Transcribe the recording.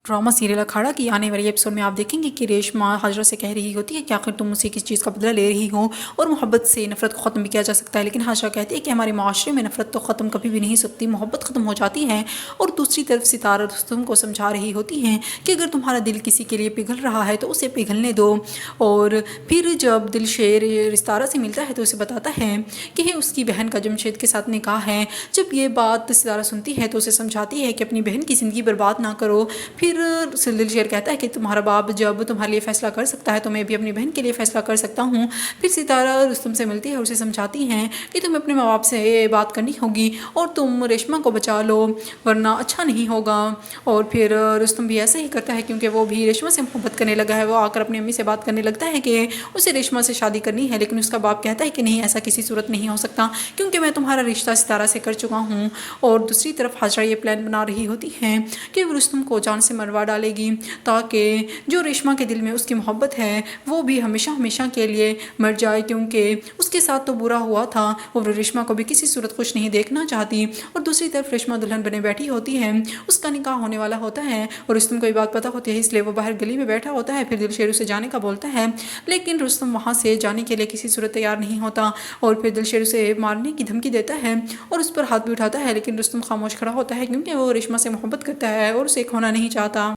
Drama serial अखाड़ा की आने वाली एपिसोड में आप देखेंगे कि रेशमा हाजरा से कह रही होती है कि आखिर तुम मुझसे किस चीज़ का बदला ले रही हो और मोहब्बत से नफरत को ख़त्म भी किया जा सकता है। लेकिन हाजरा कहती है कि हमारे माशरे में नफरत तो ख़त्म कभी भी नहीं सकती, मोहब्बत ख़त्म हो जाती है। और दूसरी तरफ सितारा रुस्तम को समझा रही होती हैं कि अगर तुम्हारा दिल किसी के लिए पिघल रहा है तो उसे पिघलने दो। और फिर जब दिलशेर सितारा से मिलता है तो उसे बताता है कि उसकी बहन का जमशेद के साथ निकाह है। जब ये बात सितारा सुनती है तो उसे समझाती है कि अपनी बहन की ज़िंदगी बर्बाद ना करो। फिर दिलशेर कहता है कि तुम्हारा बाप जब तुम्हारे लिए फ़ैसला कर सकता है तो मैं भी अपनी बहन के लिए फ़ैसला कर सकता हूँ। फिर सितारा रुस्तम से मिलती है और उसे समझाती हैं कि तुम्हें अपने माँ बाप से बात करनी होगी और तुम रेशमा को बचा लो वरना अच्छा नहीं होगा। और फिर रुस्तम भी ऐसा ही करता है क्योंकि वो भी रेशमा से मोहब्बत करने लगा है। वो आकर अपनी अम्मी से बात करने लगता है कि उसे रेशमा से शादी करनी है, लेकिन उसका बाप कहता है कि नहीं, ऐसा किसी सूरत नहीं हो सकता क्योंकि मैं तुम्हारा रिश्ता सितारा से कर चुका हूँ। और दूसरी तरफ हाजरा ये प्लान बना रही होती है कि वो रुस्तम को जान से मरवा डालेगी ताकि जो रेशमा के दिल में उसकी मोहब्बत है वो भी हमेशा हमेशा के लिए मर जाए, क्योंकि उसके साथ तो बुरा हुआ था और रेशमा को भी किसी सूरत खुश नहीं देखना चाहती। और दूसरी तरफ रेशमा दुल्हन बने बैठी होती है, उसका निकाह होने वाला होता है और रुस्तम को ये बात पता होती है, इसलिए वो बाहर गली में बैठा होता है। फिर दिलशेर उसे जाने का बोलता है लेकिन रुस्तम वहाँ से जाने के लिए किसी सूरत तैयार नहीं होता और फिर दिलशेर उसे मारने की धमकी देता है और उस पर हाथ भी उठाता है, लेकिन रुस्तम खामोश खड़ा होता है क्योंकि वो रेशमा से मोहब्बत करता है और उसे खोना नहीं चाहता।